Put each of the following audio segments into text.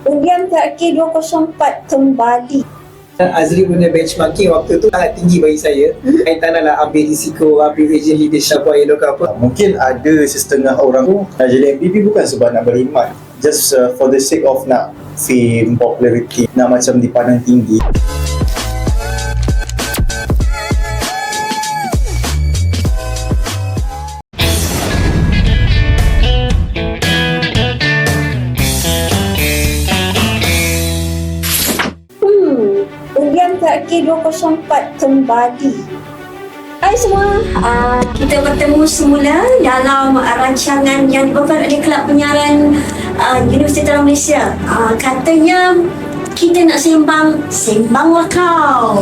Undian PRK 204 kembali. Azri punya benchmarking waktu tu sangat tinggi bagi saya. Kaitan lah ambil risiko, ambil agent leadership ke apa. Mungkin ada setengah orang tu nak jadi MPP bukan sebab nak berkhidmat, just for the sake of nak fame, popularity, nak macam dipandang tinggi. Undian PRK 204 kembali. Hai semua, kita bertemu semula dalam rancangan yang dibawakan oleh Kelab Penyiaran Universiti Dalam Malaysia. Katanya kita nak sembanglah kau.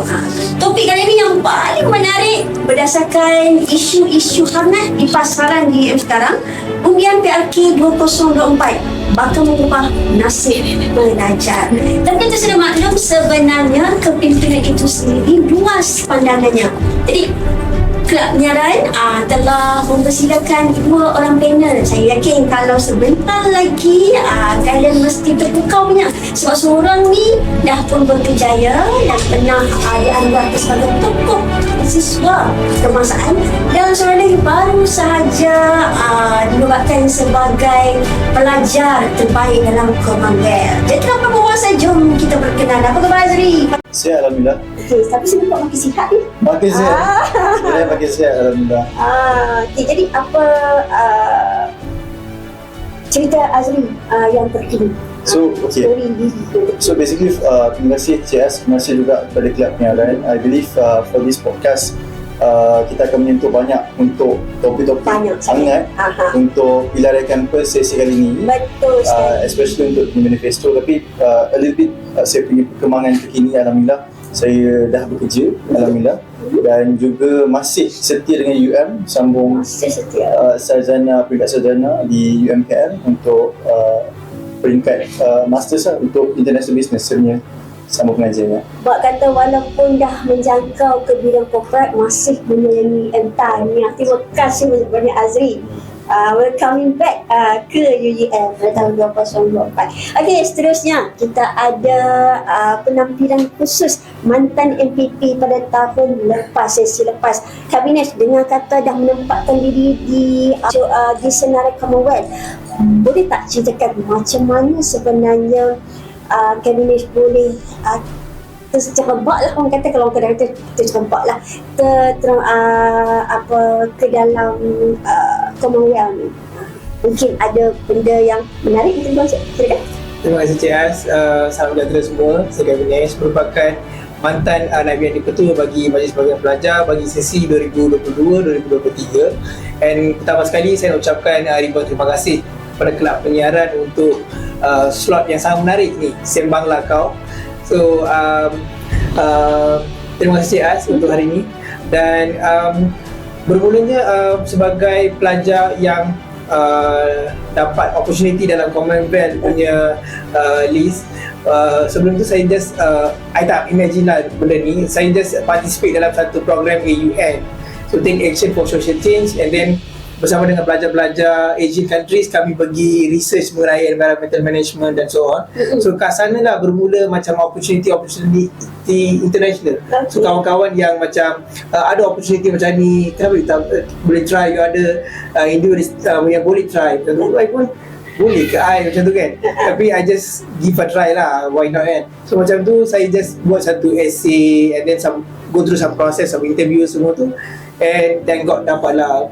Topik kali ini yang paling menarik berdasarkan isu-isu hangat di pasaran di sekarang. Undian PRK 2024 bakal mengubah nasib pelajar. Tapi kita sudah maklum sebenarnya kepimpinan itu sendiri luas pandangannya. Jadi Kelab Penyiaran telah mempersilakan 2 orang panel. Saya yakin kalau sebentar lagi kalian mesti terpukau punya. Sebab seorang ni dah pun berkejaya dan pernah dianggap sebagai tokoh siswa kebangsaan, dan seorang lagi baru sahaja dinobatkan sebagai pelajar terbaik dalam Commonwealth. Jadi tanpa berbual, jom kita berkenalan. Apa khabar Azri? Sihat Alhamdulillah. Okay, tapi sebab makin sihat ni. Makin sihat. Sebenarnya makin sihat Alhamdulillah. Okay, jadi apa cerita Azri yang terkini? So, okay. Story diri. So basically, terima kasih CS, terima kasih juga kepada Kelab Penyiaran. I believe for this podcast, kita akan menyentuh banyak untuk topik-topik hangat untuk pilihan sesi kali ini. Betul sekali. Especially untuk manifesto, tapi a little bit saya punya perkembangan terkini. Alhamdulillah, saya dah bekerja, Alhamdulillah, dan juga masih setia dengan UM, sambung sarjana, peringkat sarjana di UMKM untuk peringkat masters lah, untuk international business sebenarnya, sama pengajiannya. Buat kata walaupun dah menjangkau ke bidang korporat, masih menyayangi tahniah. Terima kasih banyak Azri. Welcoming back ke UGM pada tahun 2024. Okey, seterusnya kita ada penampilan khusus mantan MPP pada tahun lepas, sesi lepas. Kabinet dengan kata dah menempatkan diri di senarai Commonwealth. Boleh tak ceritakan macam mana sebenarnya kabinet boleh tercerabak lah, orang kata, kalau orang kata tercerabak lah ke dalam Commonwealth ni. Mungkin ada benda yang menarik untuk kongsi. Terima kasih Cik Az. Salam sejahtera semua. Saya Gavinesh, merupakan mantan Naib Yang di-Ketua bagi Majlis Perwakilan Pelajar bagi sesi 2022-2023. Dan pertama sekali saya nak ucapkan ribuan terima kasih kepada Kelab Penyiaran untuk slot yang sangat menarik ni, Sembanglah Kau. So terima kasih Az untuk hari ini. Dan bermulanya sebagai pelajar yang dapat opportunity dalam Commonwealth punya list. Sebelum tu saya just I tak imagine lah benda ni. Saya just participate dalam satu program AUN, so Take Action for Social Change, and then bersama dengan pelajar-pelajar Asian countries kami pergi research mengenai environmental management dan so on. So kat sana lah bermula macam opportunity international. So kawan-kawan yang macam ada opportunity macam ni, kenapa kita boleh try, you ada yang boleh try. I pun boleh ke macam tu kan. Tapi I just give a try lah, why not kan. So macam tu saya just buat satu essay and then go through some process of interview semua tu, and then dapatlah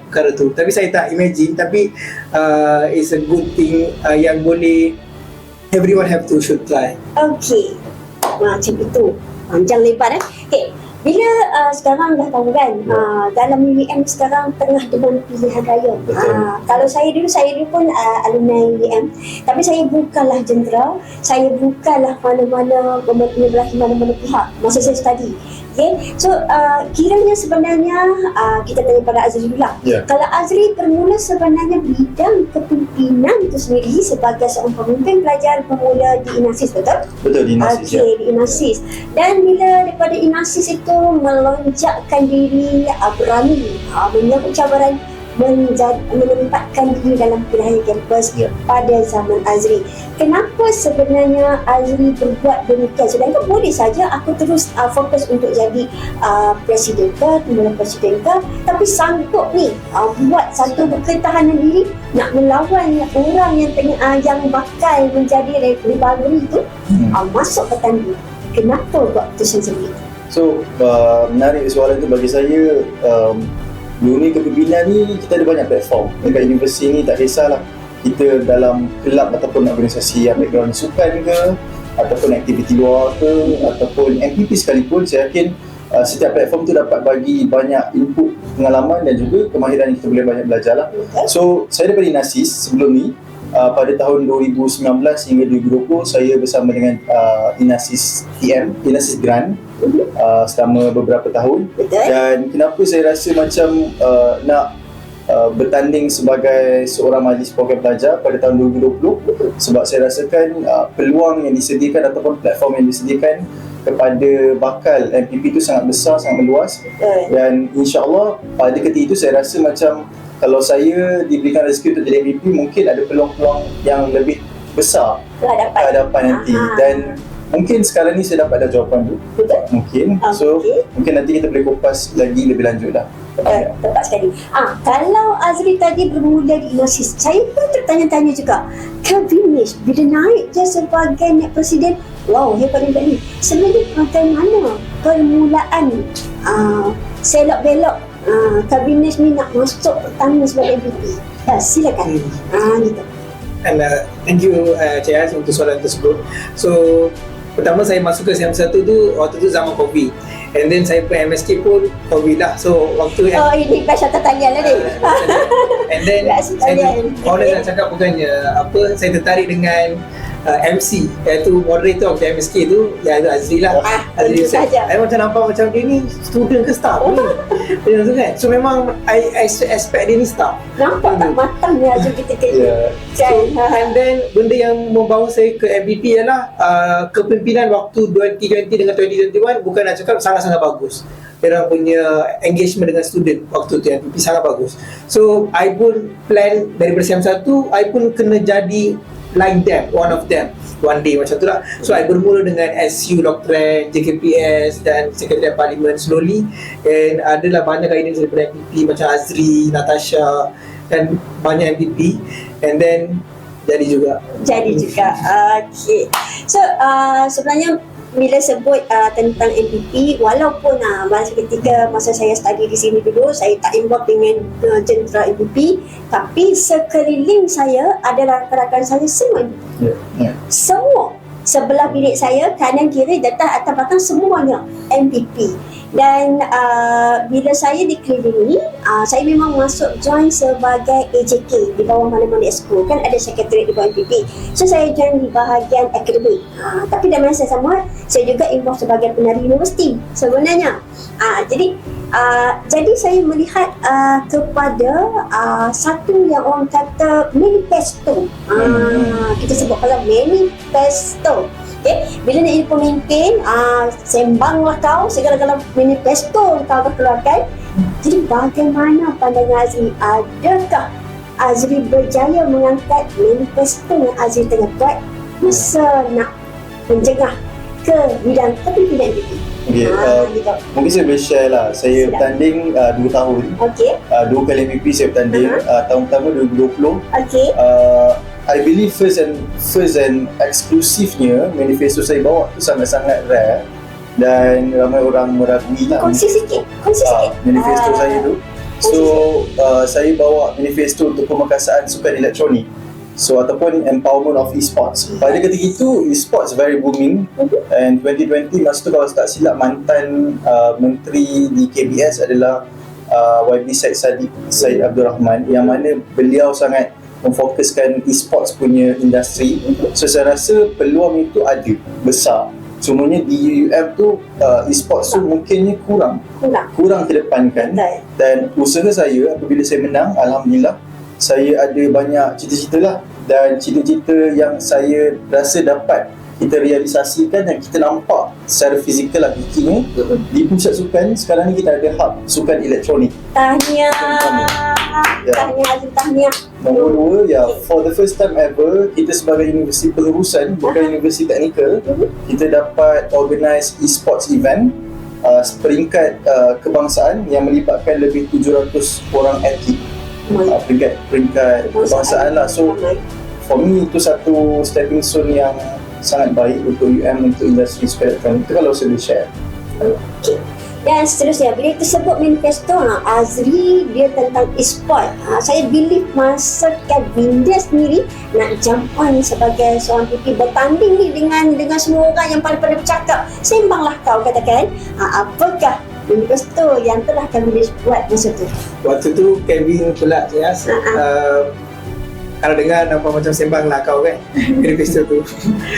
perkara tu. Tapi saya tak imagine, tapi it's a good thing yang boleh everyone have to should try. Okay, macam itu, panjang lebar Okay, bila sekarang dah tahu kan, dalam UEM sekarang tengah dengan pilihan raya. Kalau saya dulu pun alumni UEM, tapi saya bukanlah jentera, saya bukanlah mana-mana pihak masa saya study. Okay, so kiranya sebenarnya kita tanya pada Azri dulu lah. Kalau Azri bermula sebenarnya bidang kepimpinan itu sendiri sebagai seorang pemimpin pelajar bermula di INASIS, betul? Betul, di INASIS. Okay, di INASIS. Dan bila daripada INASIS itu melonjakkan diri, berani menyambut cabaran menempatkan diri dalam pilihan kampus pada zaman Azri. Kenapa sebenarnya Azri berbuat demikian? Sedangkan boleh saja aku terus fokus untuk jadi presiden ke, timbalan presiden ke, tapi sanggup ni buat satu ketahanan diri nak melawan orang yang bakal menjadi rivalry tu masuk ke tanding. Kenapa buat keputusan sendiri? So menarik soalan tu bagi saya. Dunia kepimpinan ni kita ada banyak platform. Dekat universiti ni tak kisahlah kita dalam kelab ataupun organisasi yang background sukan ke, ataupun aktiviti luar ke, ataupun MPP sekalipun, saya yakin setiap platform tu dapat bagi banyak input pengalaman dan juga kemahiran yang kita boleh banyak belajar lah. So saya daripada INASIS sebelum ni, pada tahun 2019 hingga 2020 saya bersama dengan INASIS TM, INASIS Grant selama beberapa tahun. Dan kenapa saya rasa macam nak bertanding sebagai seorang majlis program pelajar pada tahun 2020, sebab saya rasakan peluang yang disediakan ataupun platform yang disediakan kepada bakal MPP itu sangat besar, sangat meluas. Dan insya-Allah pada ketika itu saya rasa macam kalau saya diberikan rezeki untuk jadi MPP, mungkin ada peluang-peluang yang lebih besar ke hadapan nanti. Dan mungkin sekarang ni saya dapat dah jawapan tu. Betul? Mungkin. So mungkin nanti kita boleh kupas lagi lebih lanjut lah. Tepat sekali. Kalau Azri tadi bermula di INASIS, saya pun tertanya-tanya juga, Kabinet bila naik je sebagai net presiden, wow, hebat ni. Sebenarnya bagaimana permulaan selok-belok Kabinet ni nak masuk pertama sebagai MVP? Silakan. Gitu. And thank you Cik Az untuk soalan tersebut. So pertama saya masuk ke SMC1 tu waktu tu zaman COVID, and then saya pun MSK pun COVID lah. So waktu ini pasal tanya lah ni. And then orang nak cakap bukannya apa, saya tertarik dengan MC, iaitu moderator of the MSK tu, iaitu Azri lah. Azri saja. Saya macam nampak macam dia ni student ke staff ni. Macam tu kan. So memang I expect dia ni staff. Nampak tak matang ni Azri kita kerja. So, and then benda yang membawa saya ke MVP ialah kepimpinan waktu 2020 dengan 2021 bukan nak cakap sangat-sangat bagus. Dia punya engagement dengan student waktu tu MVP sangat bagus. So I pun plan daripada SEM1, I pun kena jadi like them, one of them one day macam tu lah. So I bermula dengan SU Doctrine, JKPS dan Sekretariat Parlimen slowly, and adalah banyak guidance daripada MPP macam Azri, Natasha dan banyak MPP, and then jadi juga. Okay. So sebenarnya bila sebut tentang MPP, walaupun ketika masa saya study di sini dulu, saya tak involved dengan jentera MPP, tapi sekeliling saya adalah rakan-rakan saya semua MPP. Semua sebelah bilik saya, kanan kiri, depan atas belakang semuanya MPP. Dan bila saya dikelilingi, saya memang masuk join sebagai AJK di bawah mana-mana exco, kan ada sekretariat di bawah MPP. So saya join di bahagian akademik, tapi dalam masa sama saya juga involved sebagai penari universiti sebenarnya. Jadi saya melihat kepada satu yang orang kata manifesto. Kita sebut kalau manifesto. Okay? Bila nak jadi pemimpin, sembanglah kau segala-gala manifesto kau keluarkan. Jadi bagaimana pandangan Azri? Adakah Azri berjaya mengangkat manifesto yang Azri tengah buat masa nak menjengah ke bidang kepimpinan MPP? Mungkin saya boleh share lah. Saya bertanding 2 tahun. 2 kali MPP saya bertanding. Tahun pertama 2020. I believe first and eksklusifnya manifesto saya bawa tu sangat-sangat rare dan ramai orang meragui lah. Kongsi sikit. Manifesto saya tu. So saya bawa manifesto untuk pemerkasaan sukan elektronik. So ataupun empowerment of e-sports. Pada ketika itu e-sports very booming, and 2020 masa tu kalau tak silap mantan menteri di KBS adalah YB Syed Abdul Rahman, yang mana beliau sangat memfokuskan e-sports punya industri. So saya rasa peluang itu ada besar. Semuanya di UM tu e-sports tu mungkinnya kurang kedepankan. Dan usaha saya apabila saya menang, alhamdulillah saya ada banyak cita-cita lah, dan cita-cita yang saya rasa dapat kita realisasikan dan kita nampak secara fizikal hakikinya di pusat sukan. Sekarang ni kita ada hub sukan elektronik. Tahniah. Tahniah. Nombor dua, for the first time ever, kita sebagai universiti pengurusan, bukan universiti teknikal, kita dapat organize e-sports event peringkat kebangsaan yang melibatkan lebih 700 orang atlet. Peringkat kebangsaan lah. So for me itu satu stepping stone yang sangat baik untuk UM, untuk industri sepeda. Itu kalau saya boleh share. Okay. Dan seterusnya, bila tersebut manifesto Azri dia tentang e-sport, saya believe masa Winda sendiri nak jump on sebagai seorang PP bertanding ni dengan semua orang yang paling bercakap. Sembanglah kau katakan, apakah manifesto yang telah kami buat masa tu? Waktu tu Kevin pula Jas, kalau dengar nampak macam sembang lah kau kan manifesto tu.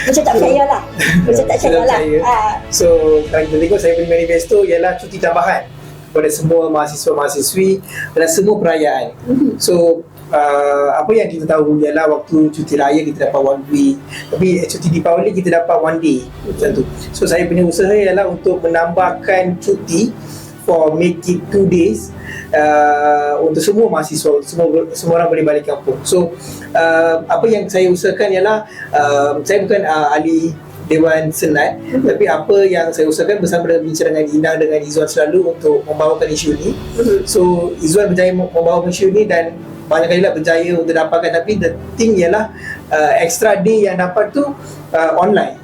Macam tak percaya lah. Macam tak percaya lah. So kalau kita tengok saya punya manifesto ialah cuti tambahan kepada semua mahasiswa-mahasiswi dalam semua perayaan. So apa yang kita tahu ialah waktu cuti raya kita dapat 1 week, tapi cuti Deepavali kita dapat 1 day macam tu. So saya punya usaha ialah untuk menambahkan cuti for make it 2 days untuk semua mahasiswa, semua orang boleh balik kampung. So apa yang saya usahakan ialah saya bukan ahli Dewan Senat, tapi apa yang saya usahakan bersama dengan bincang dengan Ina dengan Izzuan selalu untuk membawakan isu ni. So Izzuan berjaya membawakan isu ni dan banyak kali lah berjaya untuk dapatkan, tapi the thing ialah extra day yang dapat tu online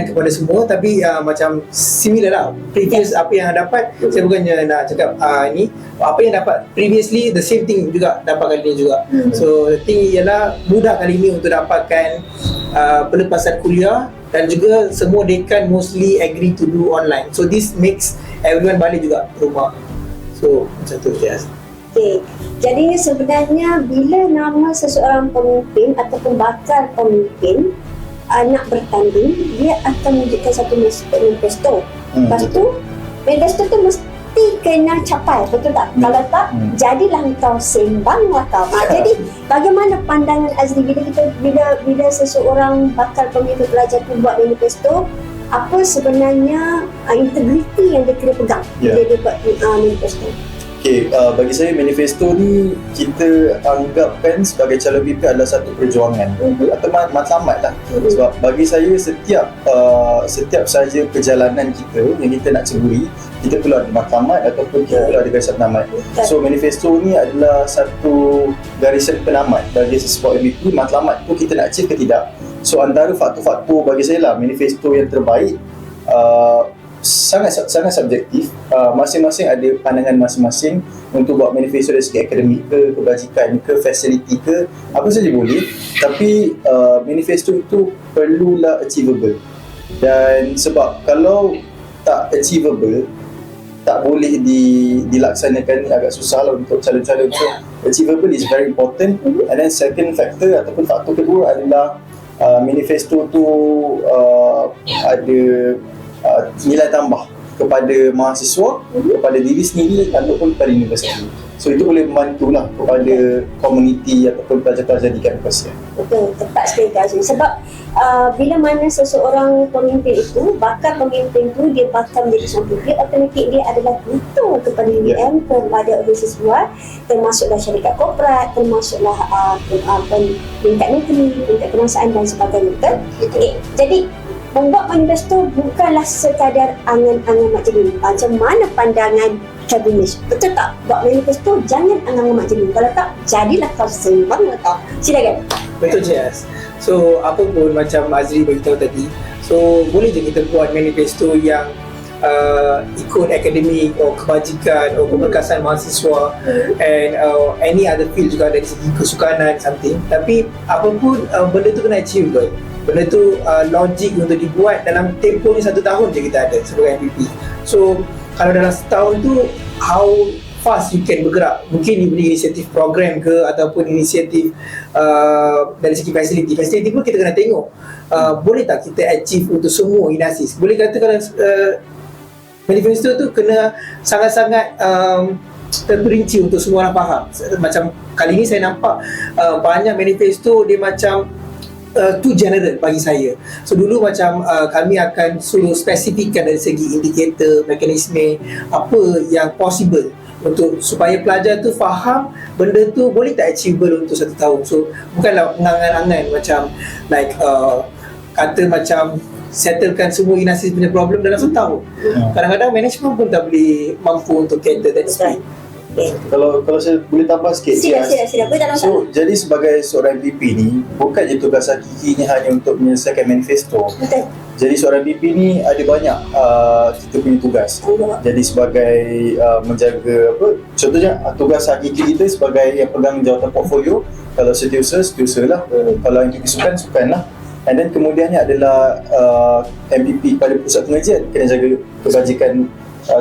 kepada semua, tapi macam similar lah previous apa yang dapat. Saya bukannya nak cakap ni apa yang dapat previously, the same thing juga dapat kali ni juga. So the thing ialah mudah kali ni untuk dapatkan pelepasan kuliah, dan juga semua dekan mostly agree to do online. So this makes everyone balik juga ke rumah. So macam tu Jaz. Okay. Jadi sebenarnya bila nama seseorang pemimpin ataupun bakal pemimpin nak bertanding, dia akan wujudkan satu manifesto. Lepas tu manifesto tu mesti kena capai, betul tak? Kalau tak, jadilah kau sembanglah kau. Jadi bagaimana pandangan Azri bila seseorang bakal pemimpin pelajar tu buat manifesto, apa sebenarnya integriti yang dia kena pegang bila dia buat manifesto? Okay, bagi saya manifesto ni kita anggapkan sebagai calon BP adalah satu perjuangan atau matlamat lah. Sebab bagi saya setiap saja perjalanan kita yang kita nak ceburi, kita perlu ada matlamat ataupun kita perlu ada garisan penamat. So manifesto ni adalah satu garisan penamat bagi sesebuah MVP. Matlamat tu kita nak achieve ke tidak. So antara faktor-faktor bagi saya lah, manifesto yang terbaik sangat subjektif. Masing-masing ada pandangan masing-masing untuk buat manifesto dari segi akademik ke, kebajikan ke, facility ke, apa saja boleh. Tapi manifesto itu perlulah achievable. Dan sebab kalau tak achievable, tak boleh dilaksanakan, agak susah lah untuk calon-calon. So achievable is very important. And then second factor ataupun faktor kedua adalah manifesto tu ada nilai tambah kepada mahasiswa, kepada diri sendiri ataupun kepada universiti. So itu boleh membantulah kepada komuniti ataupun pelajar-pelajar di kampus. Betul, tepat sekali Kak Azri. Sebab bila mana seseorang pemimpin itu, bakal pemimpin itu dia bakal menjadi seorang pemimpin, otomatik dia adalah butuh kepada UM, kepada organisasi luar, termasuklah syarikat korporat, termasuklah peringkat negeri, peringkat kebangsaan dan sebagainya. Betul? Okay. Jadi membuat manifesto bukanlah sekadar angan-angan majlis. Macam mana pandangan kabinet? Betul tak? Buat manifesto jangan angan-angan majlis. Kalau tak, jadilah kau sembang atau silakan. Betul Jaz. So apa pun macam Azri beritahu tadi, so boleh je kita buat manifesto yang ikut akademik atau kebajikan atau keberkasan mahasiswa and any other field juga dari segi kesukanan something. Tapi apa pun benda tu kena achieve betul. Benda tu logik untuk dibuat dalam tempoh ni 1 tahun je kita ada sebagai MPP. So kalau dalam setahun tu how fast you can bergerak. Mungkin diberi inisiatif program ke ataupun inisiatif dari segi facility. Facility pun kita kena tengok boleh tak kita achieve untuk semua inasis. Boleh katakan manifesto tu kena sangat-sangat terperinci untuk semua orang faham. Macam kali ni saya nampak banyak manifesto dia macam too general bagi saya. So dulu macam kami akan suruh spesifikkan dari segi indikator, mekanisme apa yang possible untuk supaya pelajar tu faham benda tu boleh tak achievable untuk 1 tahun. So bukanlah ngangan-angan macam like kata macam settlekan semua Inasis punya problem dalam 1 tahun. Kadang-kadang management pun tak boleh mampu untuk cater that speed. Kalau saya boleh tambah sikit. Sila. Boleh tak masalah. So, jadi sebagai seorang MP ni, bukan je tugas Hakiki ni hanya untuk menyelesaikan manifesto. Betul. Jadi seorang MP ni ada banyak kita punya tugas. Jadi sebagai menjaga apa, contohnya tugas Hakiki kita sebagai yang pegang jawatan portfolio. Kalau setiausaha lah. Kalau yang sukan lah. And then kemudiannya adalah MPP pada pusat pengajian, kena jaga kebajikan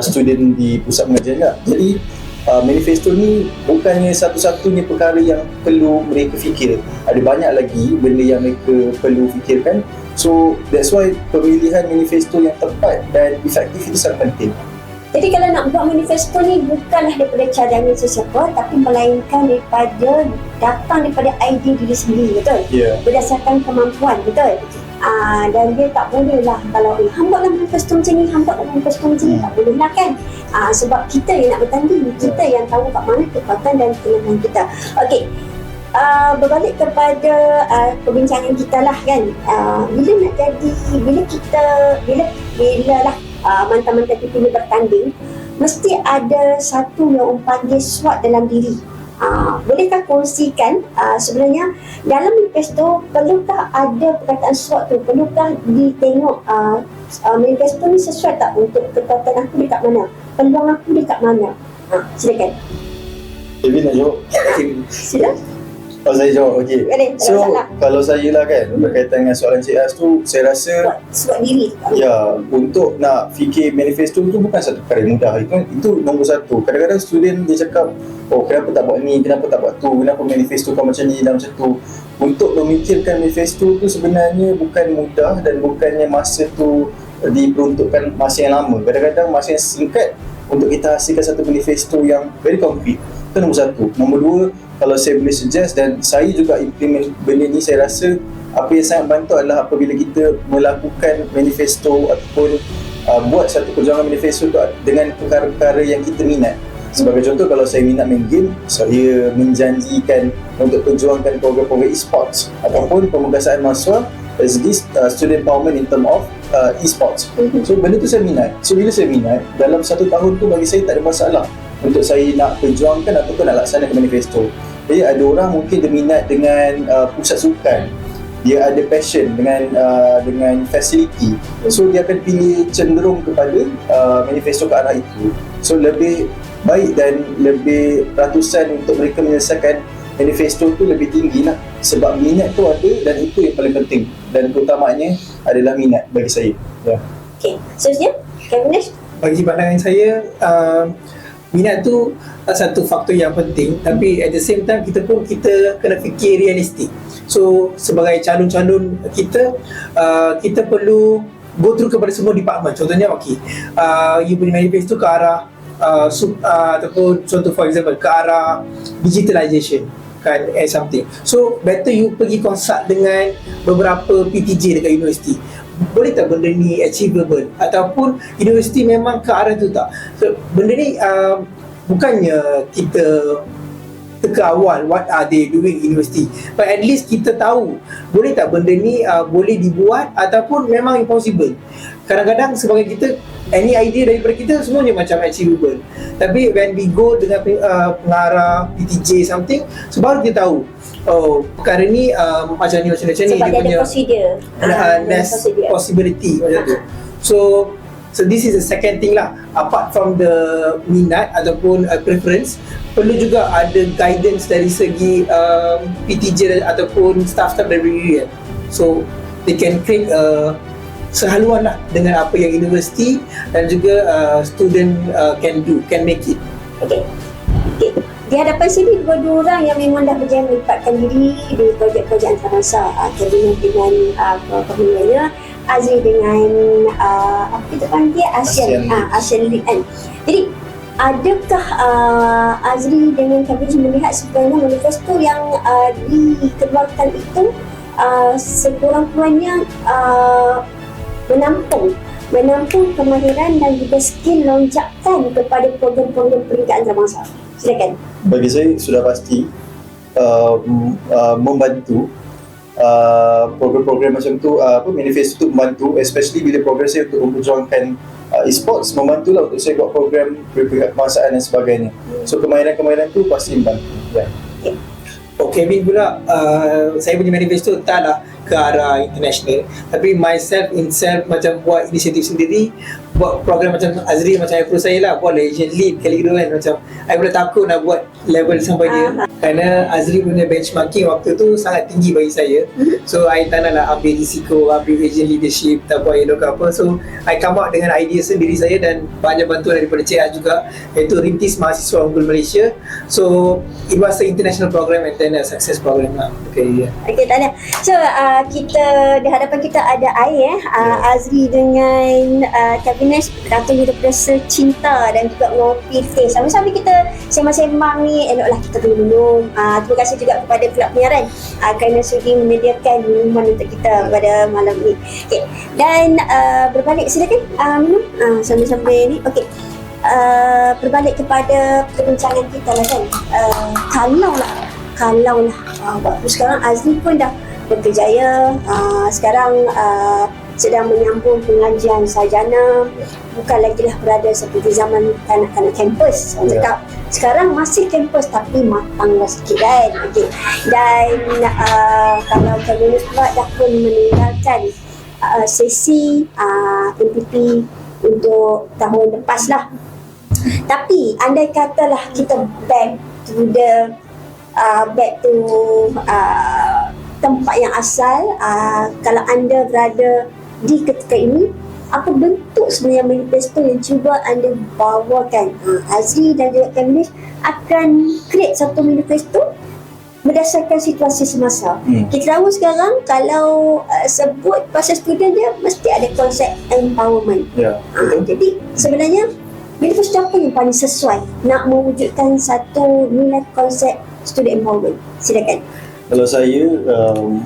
student di pusat pengajian lah. Jadi manifesto ni bukannya satu-satunya perkara yang perlu mereka fikir. Ada banyak lagi benda yang mereka perlu fikirkan. So that's why pemilihan manifesto yang tepat dan efektif itu sangat penting. Jadi kalau nak buat manifesto ni bukanlah daripada cadangan sesiapa, tapi melainkan datang daripada idea diri sendiri, betul? Berdasarkan kemampuan, betul? Dan dia tak boleh lah kalau hamba lah manifesto macam ni, tak boleh lah kan. Sebab kita yang nak bertanding, kita yang tahu kat mana kekuatan dan kelemahan kita. Okey, berbalik kepada perbincangan kita lah kan. Bila nak jadi, bila lah mantan-mantan kita ni bertanding, mesti ada satu yang panggil SWOT dalam diri. Bolehkah kongsikan sebenarnya dalam manifesto perlukah ada perkataan SWOT tu, perlukah ditengok manifesto ni sesuai tak untuk kekuatan aku dekat mana, peluang aku dekat mana? Silakan. Kevin nak jawab? Sila. Saya jawab, okey. So, kalau saya lah kan, berkaitan dengan soalan Cik Az tu, saya rasa SWOT diri. Ya, untuk nak fikir manifesto tu bukan satu perkara mudah. Itu nombor satu. Kadang-kadang student dia cakap, oh kenapa tak buat ni, kenapa tak buat tu, kenapa manifesto kau macam ni dan macam tu. Untuk memikirkan manifesto tu sebenarnya bukan mudah dan bukannya masa tu diperuntukkan masa yang lama. Kadang-kadang masa yang singkat untuk kita hasilkan satu manifesto yang very concrete. Itu nombor satu. Nombor dua, kalau saya boleh suggest dan saya juga implement benda ni, saya rasa apa yang sangat bantu adalah apabila kita melakukan manifesto ataupun buat satu perjuangan manifesto tu dengan perkara-perkara yang kita minat. Sebagai contoh, kalau saya minat main game, saya menjanjikan untuk perjuangkan program-program e-sports ataupun pemegasaan mahasiswa as this student empowerment in term of e-sports. So benda tu saya minat. So bila saya minat, dalam 1 tahun tu bagi saya tak ada masalah untuk saya nak perjuangkan ataupun nak laksanakan manifesto. Jadi ada orang mungkin dia minat dengan pusat sukan, dia ada passion dengan facility, so dia akan pilih cenderung kepada manifesto ke arah itu. So lebih baik dan lebih ratusan untuk mereka menyelesaikan manifesto tu lebih tinggi lah, sebab minat tu ada dan itu yang paling penting dan utamanya adalah minat bagi saya. Okay, seterusnya Kevin. Bagi pandangan saya, minat tu satu faktor yang penting, tapi at the same time kita kena fikir realistik. So sebagai calon-calon kita, kita perlu go through kepada semua department. Contohnya you punya manifesto ke arah ataupun contoh for example ke arah digitalization kan, something. So better you pergi consult dengan beberapa PTJ dekat universiti. Boleh tak benda ni achievable, ataupun universiti memang ke arah tu tak. So benda ni bukannya kita teka awal what are they doing university, but at least kita tahu boleh tak benda ni boleh dibuat ataupun memang impossible. Kadang-kadang sebagai kita, any idea daripada kita semuanya macam achievable, tapi when we go dengan pengarah PTJ something, so baru kita tahu oh perkara ni macam ni sebab dia punya prosedur, less possibility macam tu. So this is the second thing lah. Apart from the minat ataupun preference, perlu juga ada guidance dari segi PTJ ataupun staff-staff dari UUM. So they can create sehaluan lah dengan apa yang universiti dan juga student can make it. Okay. Di hadapan sini dua-dua orang yang memang dah berjaya melipatkan diri di projek-projek antarabangsa, Kevin dengan pemilihannya, Azri dengan apa kita panggil Asian League kan. Jadi adakah Azri dengan Kevin melihat sebenarnya manifesto yang dikeluarkan itu sekurang-kurangnya menampung menampung kemahiran dan juga skill lonjakan kepada program-program peringkat antarabangsa. Silakan. Bagi saya sudah pasti membantu program-program macam tu, manifesto tu membantu, especially bila program saya untuk memperjuangkan e-sports, membantulah untuk saya buat program peringkat kebangsaan dan sebagainya. So kemahiran-kemahiran tu pasti membantu. Okay, Min pula, saya punya manifesto taklah ke arah international, tapi myself macam buat inisiatif sendiri, buat program macam Azri, macam approach saya lah, buat Asian League kali kedua kan. Macam I pula takut nak buat level sampai dia, kerana Azri punya benchmarking waktu tu sangat tinggi bagi saya. So I tak nak lah ambil risiko, ambil Asian leadership, tak buat yellow ke apa. So I come out dengan idea sendiri saya dan banyak bantuan daripada CA juga, iaitu Rintis Mahasiswa Unggul Malaysia. So it was an international program and then a success program lah. Okay, yeah. Okey, tanya. So kita di hadapan kita ada Ai Azri dengan Kabinet Dato' daripada Secinta dan juga Ngopi Teh. Sama-sama kita sembang-sembang ni, eloklah kita minum. Terima kasih juga kepada Kelab Penyiaran kerana sudi menyediakan minuman untuk kita pada malam ni. Okey. Dan berbalik, silakan minum sambil-sambil ni. Okey. Berbalik kepada perbincangan kita lah kan. Kalau lah waktu sekarang Azri pun dah berkejaya, sekarang sedang menyambung pengajian sarjana, bukan lagi lah berada seperti zaman kanak-kanak kampus. Orang cakap sekarang masih kampus tapi matanglah sikit kan. Okay. Dan kalau Kabinet pula dah pun meninggalkan sesi MPP untuk tahun lepas lah. Tapi andai katalah kita back to tempat yang asal, kalau anda berada di ketika ini, apa bentuk sebenarnya manifesto yang cuba anda bawakan? Azri dan juga Kabinet akan create satu manifesto berdasarkan situasi semasa. Kita tahu sekarang kalau sebut pasal student dia mesti ada konsep empowerment. Jadi sebenarnya manifesto apa yang paling sesuai nak mewujudkan satu nilai konsep student empowerment? Silakan. Kalau saya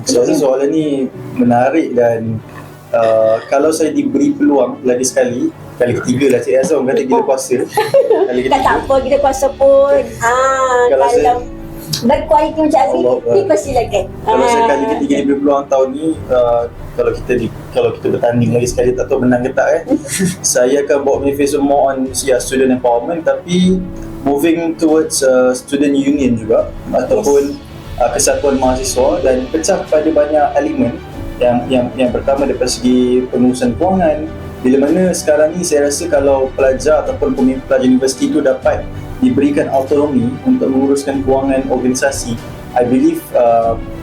rasa soalan ni menarik dan kalau saya diberi peluang lagi sekali, kali ketiga lah Cik Azam kata gila puasa. Kali ketiga. Tak apa, kita puasa pun. Kalau berkualiti macam Azri ni persilakan. Kalau saya kali ketiga diberi peluang tahun ni, kalau kita bertanding lagi sekali tak tahu menang ke tak saya akan bawa manifesto more on student empowerment, tapi moving towards student union juga, ataupun kesatuan mahasiswa, dan pecah pada banyak elemen. Yang pertama daripada segi pengurusan kewangan, bila mana sekarang ni saya rasa kalau pelajar ataupun pelajar universiti itu dapat diberikan autonomi untuk menguruskan kewangan organisasi, I believe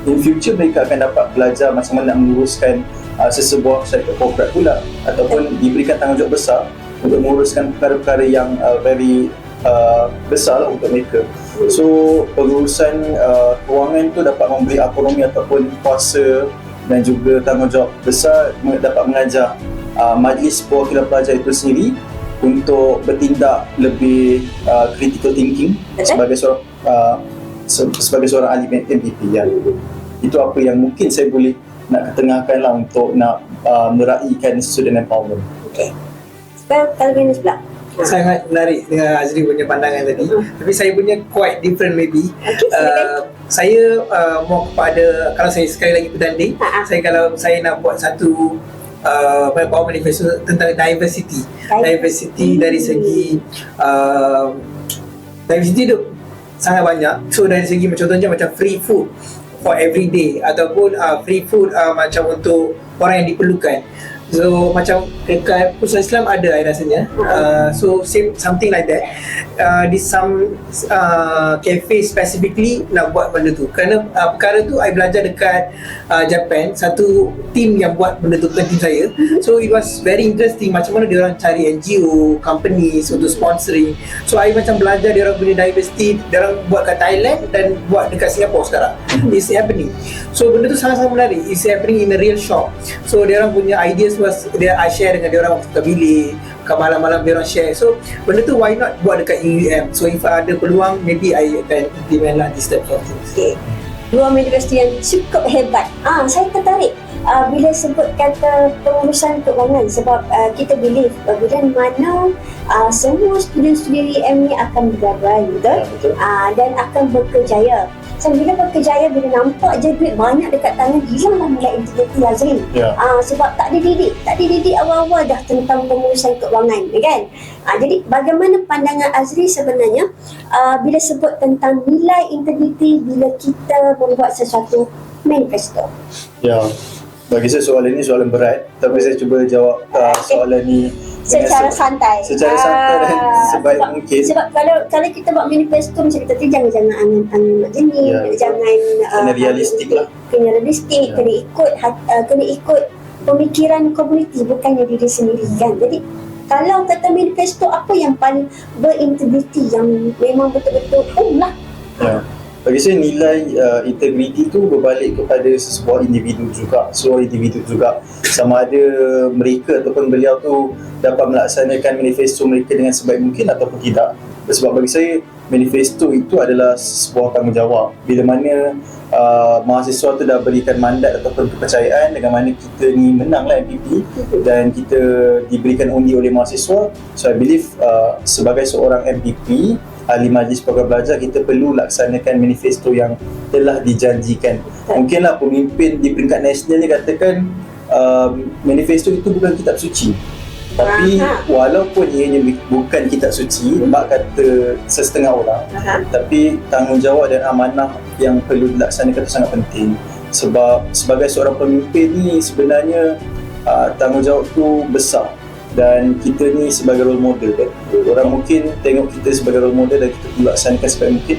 in future mereka akan dapat belajar macam mana nak menguruskan sesebuah syarikat korporat pula, ataupun diberikan tanggungjawab besar untuk menguruskan perkara-perkara yang very besar lah untuk mereka. So pengurusan kewangan tu dapat memberi autonomi ataupun kuasa dan juga tanggungjawab besar, dapat mengajar majlis perwakilan pelajar itu sendiri untuk bertindak lebih critical thinking sebagai seorang ahli MPP. Itu apa yang mungkin saya boleh nak ketengahkan lah untuk nak meraihkan student empowerment. Okay. Kalau Venus pula? Sangat menarik dengan Azri punya pandangan tadi, tapi saya punya quite different maybe. Saya mau kepada, kalau saya sekali lagi bertanding, kalau saya nak buat satu power manifesto tentang diversity dari segi diversity tu sangat banyak. So dari segi contohnya macam free food for every day, ataupun free food macam untuk orang yang diperlukan. So macam dekat Pusat Islam ada rasanya. So something like that. Di some cafe specifically nak buat benda tu. Kerana perkara tu I belajar dekat Japan, satu team yang buat benda tu, bukan team saya. So it was very interesting macam mana diorang cari NGO, companies untuk sponsoring. So I macam belajar diorang punya diversity, diorang buat kat Thailand dan buat dekat Singapore sekarang. It's happening. So benda tu sangat-sangat menarik. It's happening in a real shop. So diorang punya ideas I share dengan diorang waktu ke bilik, ke malam-malam diorang share. So benda tu why not buat dekat UUM. So if ada peluang, maybe I akan implement lah this type of things. Okay. Dua manifesto yang cukup hebat. Saya tertarik. bila sebut kata pengurusan keuangan, sebab kita believe bila mana semua student-student UM ni akan bergaduhan, betul? Betul. Dan akan berkejaya. So, bila berkejaya, bila nampak je duit banyak dekat tangan, hilanglah nilai integriti Azri. Ya. Sebab tak dididik awal-awal dah tentang pengurusan keuangan, kan? Jadi bagaimana pandangan Azri sebenarnya bila sebut tentang nilai integriti bila kita membuat sesuatu manifesto? Ya, bagi saya soalan ini soalan berat, tapi saya cuba jawab soalan ni Secara santai. Secara santai dan sebaik mungkin. Sebab kalau kita buat manifesto macam kita tu, jangan angan-angan nak jenis, jangan kena realistik lah. Kena realistik, kena ikut pemikiran komuniti, bukannya diri sendiri, kan? Jadi kalau kata manifesto, apa yang paling berintegriti, yang memang betul-betul lah. Ya. Bagi saya nilai integriti tu berbalik kepada sebuah individu juga, seluruh individu juga, sama ada mereka ataupun beliau tu dapat melaksanakan manifesto mereka dengan sebaik mungkin ataupun tidak. Sebab bagi saya manifesto itu adalah sebuah tanggungjawab. Bila mana mahasiswa tu dah berikan mandat ataupun kepercayaan dengan mana kita ni menanglah MPP dan kita diberikan undi oleh mahasiswa. So I believe sebagai seorang MPP, ahli majlis program belajar, kita perlu laksanakan manifesto yang telah dijanjikan. Mungkinlah pemimpin di peringkat nasional ni katakan manifesto itu bukan kitab suci. Tapi walaupun ianya bukan kitab suci, mak kata sesetengah orang, tapi tanggungjawab dan amanah yang perlu dilaksanakan itu sangat penting. Sebab sebagai seorang pemimpin ni sebenarnya tanggungjawab tu besar. Dan kita ni sebagai role model kan. Orang mungkin tengok kita sebagai role model dan kita perlu laksanakan sebaik mungkin,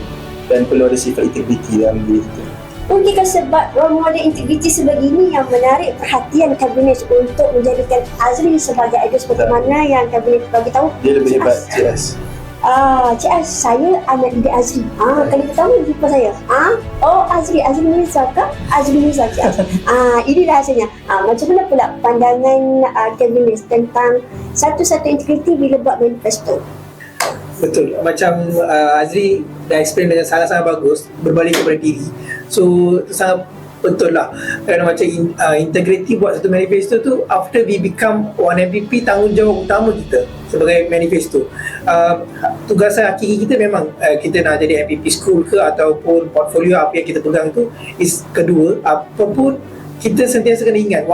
dan perlu ada sifat integriti dalam diri kita. Mungkinkah sebab role model integriti sebegini yang menarik perhatian kabinet untuk menjadikan Azri sebagai idol, seperti mana yang kabinet bagi tahu? Dia lebih hebat, CS. Cik Az, saya anak didik Azri. Kali pertama jumpa saya. Oh, Azri Mirza ke? Azri Mirza, Cik Az. Ini rahasianya. Macam mana pula pandangan kabinet tentang satu-satu integriti bila buat manifesto? Betul, macam Azri dah explain dengan sangat-sangat bagus, berbalik kepada diri. So itu sangat betul lah. Kerana macam integriti buat satu manifesto tu, after we become one MPP, tanggungjawab utama kita sebagai manifesto. Tugasan hakiki kita memang kita nak jadi MPP school ke ataupun portfolio apa yang kita pegang tu is kedua. Apapun kita sentiasa kena ingat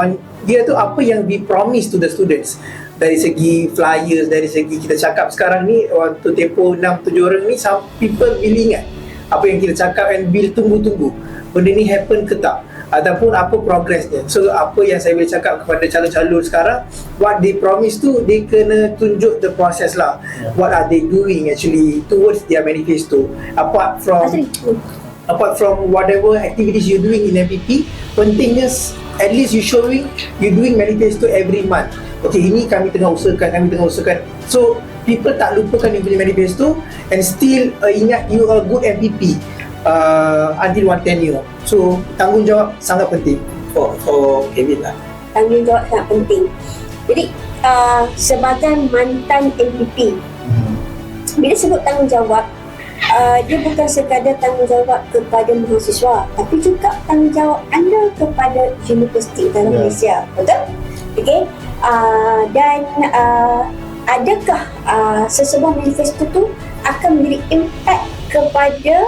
dia tu apa yang we promise to the students. Dari segi flyers, dari segi kita cakap sekarang ni, waktu tempoh 6-7 orang ni, some people will ingat apa yang kita cakap and will tunggu-tunggu benda ni happen ke tak, ataupun apa progressnya. So apa yang saya boleh cakap kepada calon-calon sekarang, what they promise tu, they kena tunjuk the process lah. What are they doing actually towards their manifesto, apart from whatever activities you're doing in MPP. Pentingnya at least you doing manifesto every month. Okay, ini kami tengah usahakan. So people tak lupakan you punya manifesto and still ingat you a good MPP until one tenure. So tanggungjawab sangat penting for Kevin lah. Tanggungjawab sangat penting. Jadi sebagai mantan MPP, bila sebut tanggungjawab, dia bukan sekadar tanggungjawab kepada mahasiswa, tapi juga tanggungjawab anda kepada universiti dalam Malaysia. Betul? Okay? Dan adakah sesebuah manifesto tu akan memberi impak kepada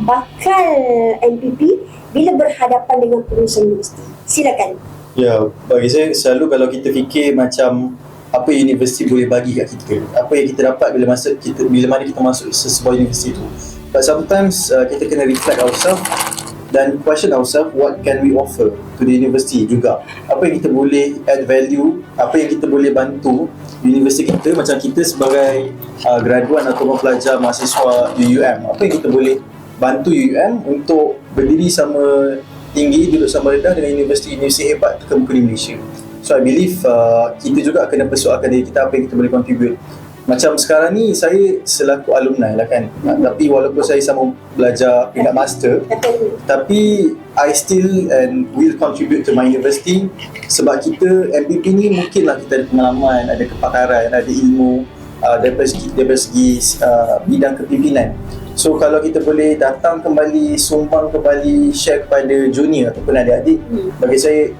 bakal MPP bila berhadapan dengan pengurusan universiti? Silakan. Ya, bagi saya selalu kalau kita fikir macam apa universiti boleh bagi kat kita, apa yang kita dapat bila mana kita masuk sebuah universiti tu. But sometimes kita kena reflect ourselves dan question ourselves, what can we offer to the university juga. Apa yang kita boleh add value, apa yang kita boleh bantu universiti kita, macam kita sebagai graduan atau pelajar mahasiswa UUM, apa yang kita boleh bantu UUM untuk berdiri sama tinggi, duduk sama rendah dengan universiti-universiti hebat ke muka di Malaysia. So I believe kita juga kena persoalkan diri kita, apa yang kita boleh contribute. Macam sekarang ni saya selaku alumni lah kan, tapi walaupun saya sama belajar peringkat master, tapi I still and will contribute to my university. Sebab kita MPP ni mungkinlah kita ada pengalaman, ada kepakaran, ada ilmu daripada segi bidang kepimpinan. So kalau kita boleh datang kembali, sumbang kembali, share kepada junior ataupun adik-adik, bagi saya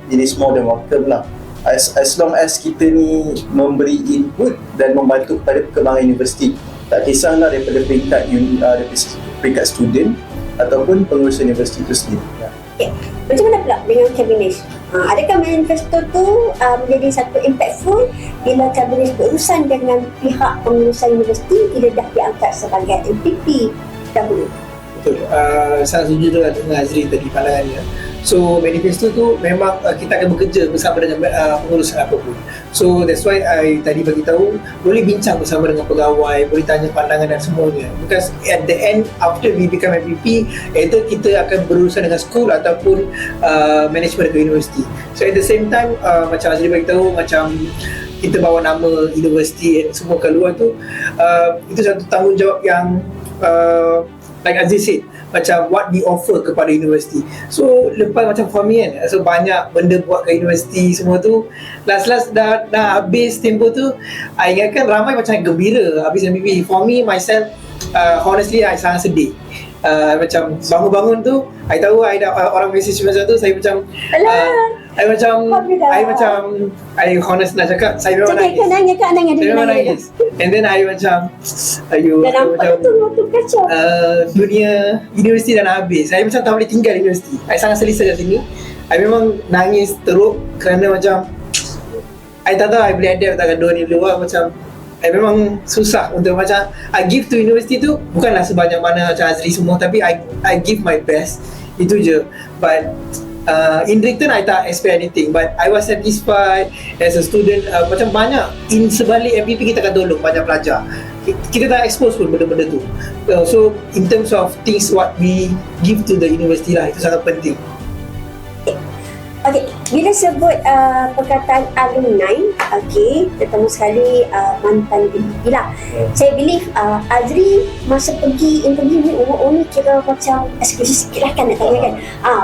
it is more than welcome lah. As long as kita ni memberi input dan membantu kepada perkembangan universiti, tak kisahlah daripada peringkat student ataupun pengurus universiti itu sendiri. Okay. Macam mana pula dengan kabinet? Adakah manifesto tu menjadi satu impactful bila kabinet berurusan dengan pihak pengurusan universiti bila dah diangkat sebagai MPP dahulu? Betul. Saya setuju dengan Azri tadi pandangannya. So manifesto tu memang kita akan bekerja bersama dengan pengurusan apapun. So that's why I tadi bagi tahu boleh bincang bersama dengan pegawai, boleh tanya pandangan dan semuanya. Because at the end after we become MPP, either kita akan berurusan dengan school ataupun management ke universiti. So at the same time macam Azri bagi tahu, macam kita bawa nama universiti semua keluar tu, itu satu tanggungjawab yang like Aziz said, macam what we offer kepada universiti. So lepas macam for me kan, so banyak benda buat ke universiti semua tu, last dah habis tempoh tu, I ingatkan ramai macam gembira habis MPP. For me myself, honestly I sangat sedih. Macam bangun-bangun tu, I tahu I dah orang message macam tu, saya macam I honest nak cakap, saya memang nangis. Kau nangis. Saya memang nangis. And then I macam Dan nampak tu kacau. Dunia universiti dah nak habis. Saya macam tak boleh tinggal universiti. I sangat selesa kat sini. I memang nangis teruk kerana macam I tak tahu I boleh adapt tak dua ni luar. Macam I memang susah untuk macam I give to universiti tu bukanlah sebanyak mana macam Azri semua, tapi I give my best. Itu je. But in return I tak expect anything, but I was satisfied as a student. Macam banyak in sebalik MPP kita akan tolong banyak pelajar. Kita tak expose pun benda-benda tu. So in terms of things what we give to the university lah, itu sangat penting. Okay, bila sebut perkataan alumni, okay, terutama sekali mantan MPP lah. Saya believe Azri masa pergi interview ni, ni kira macam eksklusif sikit lah kan nak tanya kan.